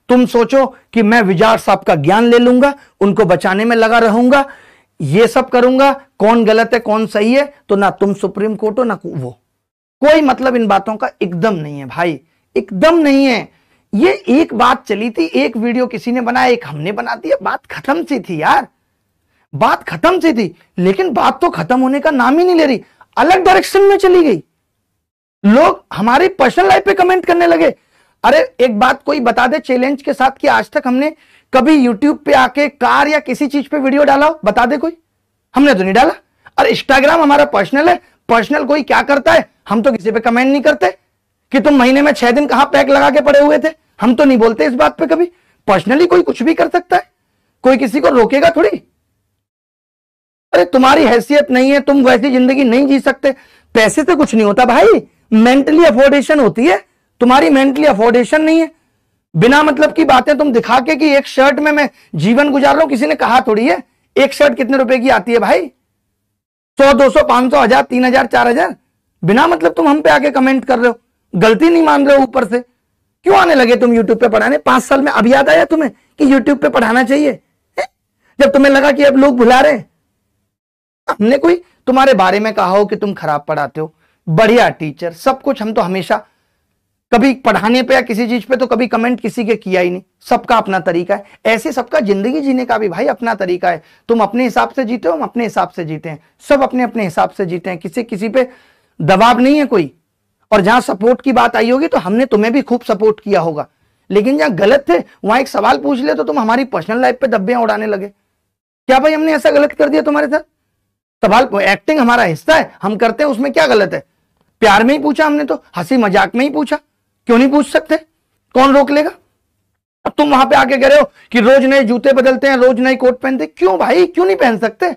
तुम सोचो कि मैं विजाट साहब का ज्ञान ले लूंगा, उनको बचाने में लगा रहूंगा, ये सब करूंगा, कौन गलत है कौन सही है, तो ना तुम सुप्रीम कोर्ट हो ना वो। कोई मतलब इन बातों का एकदम नहीं है भाई, एकदम नहीं है। ये एक बात चली थी, एक वीडियो किसी ने बनाया, एक हमने बना दिया, बात खत्म सी थी यार, बात खत्म सी थी। लेकिन बात तो खत्म होने का नाम ही नहीं ले रही, अलग डायरेक्शन में चली गई। लोग हमारी पर्सनल लाइफ पे कमेंट करने लगे। अरे एक बात कोई बता दे चैलेंज के साथ कि आज तक हमने कभी यूट्यूब पे आके कार या किसी चीज पे वीडियो डाला हो, बता दे कोई। हमने तो नहीं डाला। और इंस्टाग्राम हमारा पर्सनल है, पर्सनल कोई क्या करता है, हम तो किसी पे कमेंट नहीं करते कि तुम महीने में 6 दिन कहां पैक लगा के पड़े हुए थे, हम तो नहीं बोलते इस बात पे कभी। पर्सनली कोई कुछ भी कर सकता है, कोई किसी को रोकेगा थोड़ी। अरे तुम्हारी हैसियत नहीं है, तुम वैसी जिंदगी नहीं जी सकते, पैसे से कुछ नहीं होता भाई, मेंटली अफोर्डेशन होती है। तुम्हारी मेंटली अफोर्डेशन नहीं है, बिना मतलब की बातें तुम दिखा के कि एक शर्ट में मैं जीवन गुजार रहा हूं, किसी ने कहा थोड़ी है। एक शर्ट कितने रुपए की आती है भाई, 100, 200, 500, 1000, 3000, 4000। बिना मतलब तुम हम पे आके कमेंट कर रहे हो, गलती नहीं मान रहे हो ऊपर से। क्यों आने लगे तुम यूट्यूब पे पढ़ाने? 5 साल में अब याद आया तुम्हें कि यूट्यूब पे पढ़ाना चाहिए है? जब तुम्हें लगा कि अब लोग भुला रहे। हमने कोई तुम्हारे बारे में कहा हो कि तुम खराब पढ़ाते हो, बढ़िया टीचर, सब कुछ। हम तो हमेशा कभी पढ़ाने पे या किसी चीज पे तो कभी कमेंट किसी के किया ही नहीं। सबका अपना तरीका है, ऐसे सबका जिंदगी जीने का भी भाई अपना तरीका है। तुम अपने हिसाब से जीते हो, हम अपने हिसाब से जीते हैं, सब अपने अपने हिसाब से जीते हैं, किसी पे दबाव नहीं है कोई। और जहां सपोर्ट की बात आई होगी तो हमने तुम्हें भी खूब सपोर्ट किया होगा, लेकिन जहां गलत थे वहां एक सवाल पूछ ले तो तुम हमारी पर्सनल लाइफ पे धब्बियां उड़ाने लगे। क्या भाई हमने ऐसा गलत कर दिया तुम्हारे साथ? सवाल, एक्टिंग हमारा हिस्सा है, हम करते हैं, उसमें क्या गलत है? प्यार में ही पूछा हमने, तो हंसी मजाक में ही पूछा, क्यों नहीं पूछ सकते? कौन रोक लेगा? अब तुम वहां पे आके कह रहे हो कि रोज नए जूते बदलते हैं, रोज नई कोट पहनते। क्यों भाई, क्यों नहीं पहन सकते?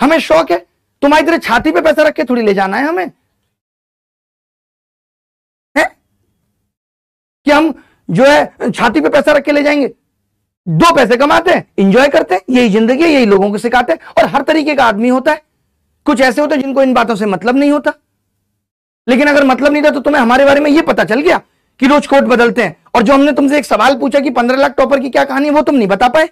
हमें शौक है। तुम्हारी तरह छाती पे पैसा रख के थोड़ी ले जाना है हमें, है कि हम जो है छाती पे पैसा रख के ले जाएंगे? 2 पैसे कमाते हैं, इंजॉय करते हैं, यही जिंदगी है, यही लोगों को सिखाते हैं। और हर तरीके का आदमी होता है, कुछ ऐसे होते हैं जिनको इन बातों से मतलब नहीं होता। लेकिन अगर मतलब नहीं था तो तुम्हें हमारे बारे में यह पता चल गया कि रोज कोट बदलते हैं। और जो हमने तुमसे एक सवाल पूछा कि 15 लाख टॉपर की क्या कहानी है, वो तुम नहीं बता पाए।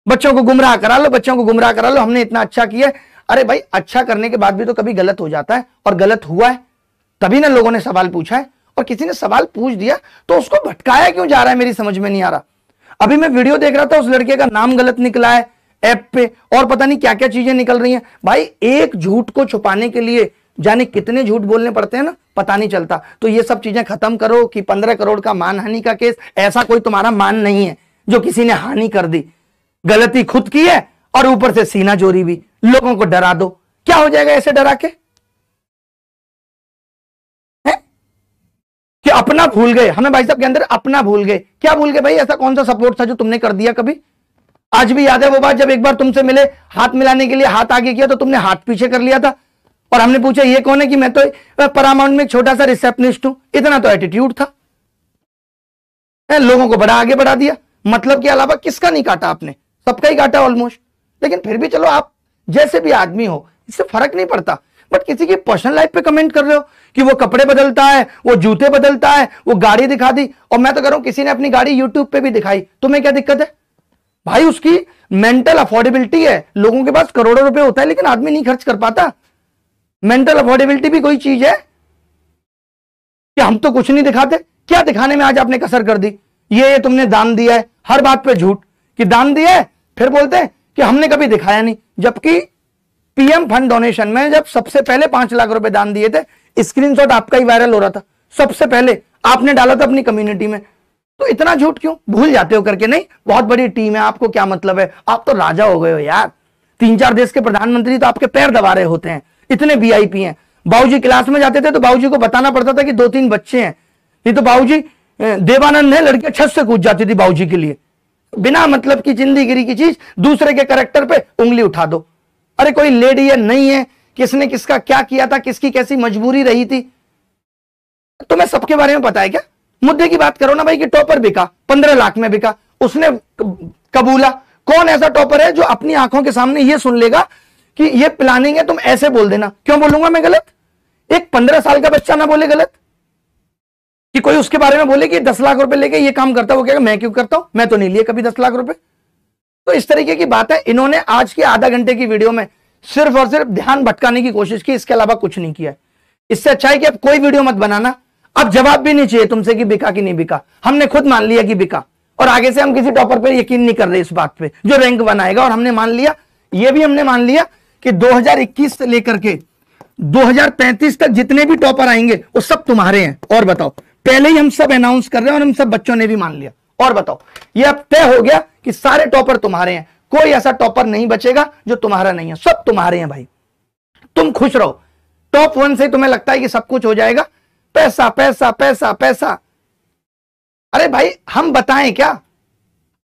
बच्चों को गुमराह करा लो, बच्चों को गुमराह करा लो, हमने इतना अच्छा किया। अरे भाई, अच्छा करने के बाद भी तो कभी गलत हो जाता है, और गलत हुआ है तभी ना लोगों ने सवाल पूछा है। और किसी ने सवाल पूछ दिया तो उसको भटकाया क्यों जा रहा है, मेरी समझ में नहीं आ रहा। अभी मैं वीडियो देख रहा था, उस लड़के का नाम गलत निकला है ऐप पे, और पता नहीं क्या क्या चीजें निकल रही हैं। भाई एक झूठ को छुपाने के लिए जाने कितने झूठ बोलने पड़ते हैं ना, पता नहीं चलता। तो ये सब चीजें खत्म करो कि 15 करोड़ का मानहानि का केस, ऐसा कोई तुम्हारा मान नहीं है जो किसी ने हानि कर दी। गलती खुद की है और ऊपर से सीना चोरी भी। लोगों को डरा दो, क्या हो जाएगा ऐसे डरा के? है कि अपना भूल गए, हमें भाई साहब के अंदर अपना भूल गए। क्या भूल गए भाई? ऐसा कौन सा सपोर्ट था जो तुमने कर दिया कभी? आज भी याद है वो बात, जब एक बार तुमसे मिले, हाथ मिलाने के लिए हाथ आगे किया तो तुमने हाथ पीछे कर लिया था, और हमने पूछा ये कौन है, कि मैं तो पैरामाउंट में एक छोटा सा रिसेप्शनिस्ट हूं। इतना तो एटीट्यूड था, लोगों को बड़ा आगे बढ़ा दिया। मतलब के अलावा किसका नहीं काटा आपने? सबका ही काटा ऑलमोस्ट। लेकिन फिर भी चलो, आप जैसे भी आदमी हो, इससे फर्क नहीं पड़ता। बट किसी की पर्सनल लाइफ पे कमेंट कर रहे हो कि वो कपड़े बदलता है, वो जूते बदलता है, वो गाड़ी दिखा दी। और मैं तो कह रहा हूं किसी ने अपनी गाड़ी यूट्यूब पे भी दिखाई, तुम्हें क्या दिक्कत है भाई? उसकी मेंटल अफोर्डेबिलिटी है। लोगों के पास करोड़ों रुपए होता है लेकिन आदमी नहीं खर्च कर पाता। मेंटल अफोर्डेबिलिटी भी कोई चीज है कि हम तो कुछ नहीं दिखाते? क्या दिखाने में आज आपने कसर कर दी? ये तुमने दान दिया है, हर बात पे झूठ कि दान दिया है, फिर बोलते हैं कि हमने कभी दिखाया नहीं। जबकि पीएम फंड डोनेशन में जब सबसे पहले 5 लाख रुपए दान दिए थे, स्क्रीनशॉट आपका ही वायरल हो रहा था, सबसे पहले आपने डाला था अपनी कम्युनिटी में। तो इतना झूठ क्यों? भूल जाते हो करके? नहीं, बहुत बड़ी टीम है, आपको क्या मतलब है? आप तो राजा हो गए हो यार। 3-4 देश के प्रधानमंत्री तो आपके पैर दबा रहे होते हैं, इतने वीआईपी हैं। बाबूजी क्लास में जाते थे तो बाबूजी को बताना पड़ता था कि 2-3 बच्चे हैं, नहीं तो बाबूजी देवानंद है, लड़कियां छत से कूद जाती थी बाबूजी के लिए। बिना मतलब की जिंदगी की चीज, दूसरे के कैरेक्टर पे उंगली उठा दो। अरे कोई लेडी है नहीं है, किसने किसका क्या किया था, किसकी कैसी मजबूरी रही थी, तुम्हें सबके बारे में पता है क्या? मुद्दे की बात करो ना भाई कि टॉपर बिका, 15 लाख में बिका, उसने कबूला। कौन ऐसा टॉपर है जो अपनी आंखों के सामने ये सुन लेगा कि ये प्लानिंग है, तुम ऐसे बोल देना? क्यों बोलूंगा मैं गलत? एक 15 साल का बच्चा ना बोले गलत? कि कोई उसके बारे में बोले कि 10 लाख रुपए लेके ये काम करता है, वो कहेगा मैं क्यों करता हूं, मैं तो नहीं लिए कभी 10 लाख रुपए। तो इस तरीके की बात है। इन्होंने आज की आधा घंटे की वीडियो में सिर्फ और सिर्फ ध्यान भटकाने की कोशिश की, इसके अलावा कुछ नहीं किया। इससे अच्छा है कि अब कोई वीडियो मत बनाना। अब जवाब भी नहीं चाहिए तुमसे कि बिका कि नहीं बिका, हमने खुद मान लिया कि बिका, और आगे से हम किसी टॉपर पर यकीन नहीं कर रहे इस बात पे जो रैंक बनाएगा। और हमने मान लिया, ये भी हमने मान लिया कि 2021 से लेकर के 2035 तक जितने भी टॉपर आएंगे वो सब तुम्हारे हैं। और बताओ, पहले ही हम सब अनाउंस कर रहे हैं और हम सब बच्चों ने भी मान लिया। और बताओ, ये अब तय हो गया कि सारे टॉपर तुम्हारे हैं, कोई ऐसा टॉपर नहीं बचेगा जो तुम्हारा नहीं है, सब तुम्हारे हैं भाई। तुम खुश रहो। टॉप 1 से तुम्हें लगता है कि सब कुछ हो जाएगा, पैसा पैसा पैसा पैसा। अरे भाई हम बताएं क्या?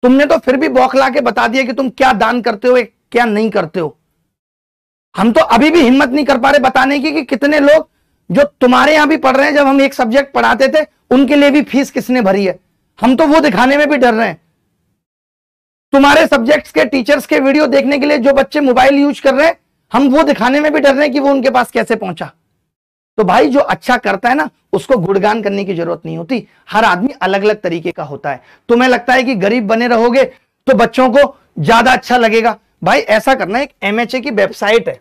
तुमने तो फिर भी बौखला के बता दिया कि तुम क्या दान करते हो क्या नहीं करते हो। हम तो अभी भी हिम्मत नहीं कर पा रहे बताने की कि कितने लोग जो तुम्हारे यहां भी पढ़ रहे हैं, जब हम एक सब्जेक्ट पढ़ाते थे उनके लिए भी फीस किसने भरी है, हम तो वो दिखाने में भी डर रहे हैं। तुम्हारे सब्जेक्ट्स के टीचर्स के वीडियो देखने के लिए जो बच्चे मोबाइल यूज कर रहे हैं, हम वो दिखाने में भी डर रहे हैं कि वो उनके पास कैसे पहुंचा। तो भाई जो अच्छा करता है ना, उसको गुणगान करने की जरूरत नहीं होती। हर आदमी अलग अलग तरीके का होता है। तुम्हें लगता है कि गरीब बने रहोगे तो बच्चों को ज्यादा अच्छा लगेगा, भाई ऐसा करना। एक एमएचए की वेबसाइट है,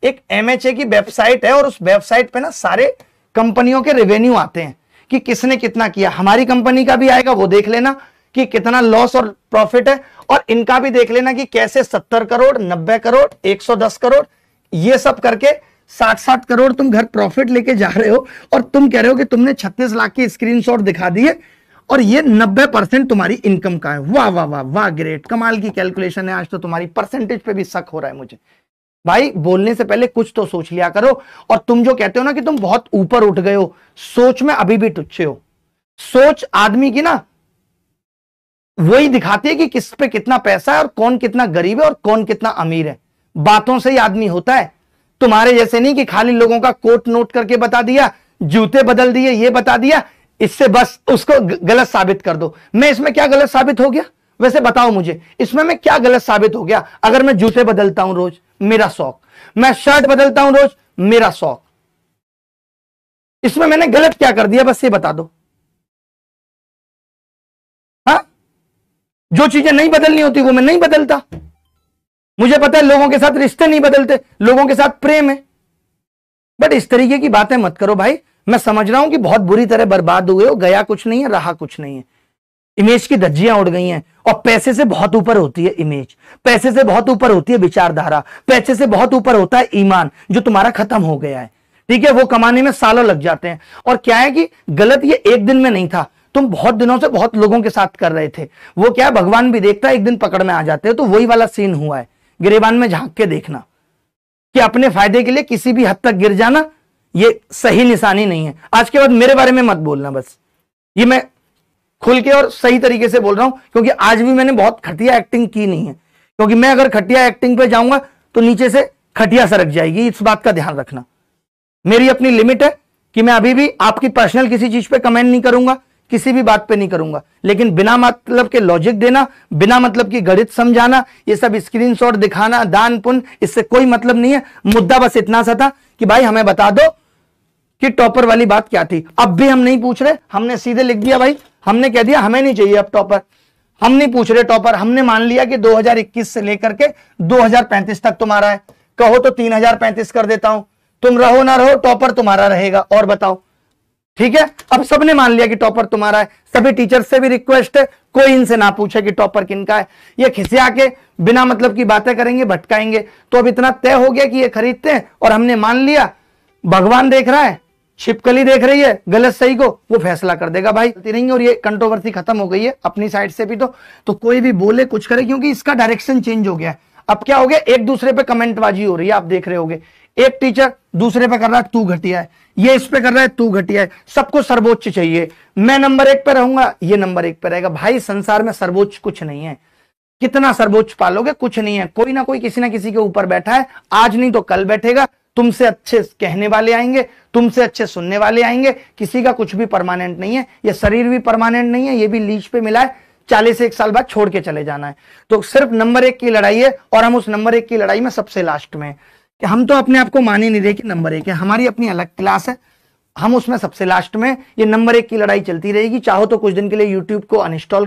एक एमएचए की वेबसाइट है, और उस वेबसाइट पे ना सारे कंपनियों के रेवेन्यू आते हैं कि किसने कितना किया। हमारी कंपनी का भी आएगा, वो देख लेना कि कितना लॉस और प्रॉफिट है, और इनका भी देख लेना कि कैसे 70 करोड़ 90 करोड़ 110 करोड़ ये सब करके 60 करोड़ तुम घर प्रॉफिट लेके जा रहे हो, और तुम कह रहे हो कि तुमने 36 लाख की स्क्रीनशॉट दिखा दिए और ये 90% तुम्हारी इनकम का है। वाह वाह वाह वाह, ग्रेट, कमाल की कैलकुलेशन है। आज तो तुम्हारी परसेंटेज पे भी शक हो रहा है मुझे। भाई बोलने से पहले कुछ तो सोच लिया करो। और तुम जो कहते हो ना कि तुम बहुत ऊपर उठ गए हो, सोच में अभी भी तुच्छे हो। सोच आदमी की ना वही दिखाती है कि किस पे कितना पैसा है और कौन कितना गरीब है और कौन कितना अमीर है। बातों से ही आदमी होता है। तुम्हारे जैसे नहीं कि खाली लोगों का कोट नोट करके बता दिया, जूते बदल दिए, ये बता दिया, इससे बस उसको गलत साबित कर दो। मैं इसमें क्या गलत साबित हो गया? वैसे बताओ मुझे, इसमें मैं क्या गलत साबित हो गया? अगर मैं जूते बदलता हूं रोज, मेरा शौक, मैं शर्ट बदलता हूं रोज, मेरा शौक, इसमें मैंने गलत क्या कर दिया? बस ये बता दो। हाँ, जो चीजें नहीं बदलनी होती वो मैं नहीं बदलता। मुझे पता है लोगों के साथ रिश्ते नहीं बदलते, लोगों के साथ प्रेम है। बट इस तरीके की बातें मत करो भाई। मैं समझ रहा हूं कि बहुत बुरी तरह बर्बाद हुए हो, गया कुछ नहीं है, रहा कुछ नहीं है, इमेज की धज्जियां उड़ गई हैं। और पैसे से बहुत ऊपर होती है इमेज, पैसे से बहुत ऊपर होती है विचारधारा, पैसे से बहुत ऊपर होता है ईमान, जो तुम्हारा खत्म हो गया है। ठीक है, वो कमाने में सालों लग जाते हैं। और क्या है कि गलत ये एक दिन में नहीं था, तुम बहुत दिनों से बहुत लोगों के साथ कर रहे थे। वो क्या है, भगवान भी देखता है, एक दिन पकड़ में आ जाते हैं। तो वही वाला सीन हुआ है। गिरेबान में झांक के देखना कि अपने फायदे के लिए किसी भी हद तक गिर जाना ये सही निशानी नहीं है। आज के बाद मेरे बारे में मत बोलना, बस ये मैं खुल के और सही तरीके से बोल रहा हूं, क्योंकि आज भी मैंने बहुत घटिया एक्टिंग की नहीं है। क्योंकि मैं अगर घटिया एक्टिंग पे जाऊंगा तो नीचे से खटिया सरक जाएगी, इस बात का ध्यान रखना। मेरी अपनी लिमिट है कि मैं अभी भी आपकी पर्सनल किसी चीज पे कमेंट नहीं करूंगा, किसी भी बात पे नहीं करूंगा। लेकिन बिना मतलब के लॉजिक देना, बिना मतलब की गणित समझाना, ये सब स्क्रीनशॉट दिखाना, दान पुण्य, इससे कोई मतलब नहीं है। मुद्दा बस इतना सा था कि भाई हमें बता दो कि टॉपर वाली बात क्या थी। अब भी हम नहीं पूछ रहे, हमने सीधे लिख दिया भाई, हमने कह दिया हमें नहीं चाहिए अब टॉपर। हम नहीं पूछ रहे टॉपर, हमने मान लिया कि 2021 से लेकर के 2035 तक तुम्हारा है। कहो तो 3035 कर देता हूं, तुम रहो ना रहो टॉपर तुम्हारा रहेगा। और बताओ, ठीक है, अब सबने मान लिया कि टॉपर तुम्हारा है। सभी टीचर्स से भी रिक्वेस्ट है, कोई इनसे ना पूछे कि टॉपर किनका है। ये खिसिया के बिना मतलब की बातें करेंगे, भटकाएंगे। तो अब इतना तय हो गया कि ये खरीदते हैं और हमने मान लिया। भगवान देख रहा है, छिपकली देख रही है, गलत सही को वो फैसला कर देगा भाई। नहीं, और ये कंट्रोवर्सी खत्म हो गई है अपनी साइड से भी। तो कोई भी बोले कुछ करे, क्योंकि इसका डायरेक्शन चेंज हो गया है। अब क्या हो गया, एक दूसरे पे कमेंटबाजी हो रही है, आप देख रहे होगे। एक टीचर दूसरे पे कर रहा है तू घटिया है, ये इस पे कर रहा है तू घटिया है, सबको सर्वोच्च चाहिए। मैं नंबर 1 पे रहूंगा, ये नंबर 1 पे रहेगा। भाई संसार में सर्वोच्च कुछ नहीं है। कितना सर्वोच्च पालोगे, कुछ नहीं है। कोई ना कोई किसी ना किसी के ऊपर बैठा है, आज नहीं तो कल बैठेगा। तुमसे अच्छे कहने वाले आएंगे, तुमसे अच्छे सुनने वाले आएंगे। किसी का कुछ भी परमानेंट नहीं है। ये शरीर भी परमानेंट नहीं है, ये भी लीज पे मिला है, 41 साल बाद छोड़ के चले जाना है। तो सिर्फ नंबर 1 की लड़ाई है, और हम उस नंबर 1 की लड़ाई में सबसे लास्ट में है। कि हम तो अपने आप को मान ही नहीं रहे कि नंबर 1 है। हमारी अपनी अलग क्लास है, हम उसमें सबसे लास्ट में, ये नंबर 1 की लड़ाई चलती रहेगी। चाहो तो कुछ दिन के लिए यूट्यूब को अनइंस्टॉल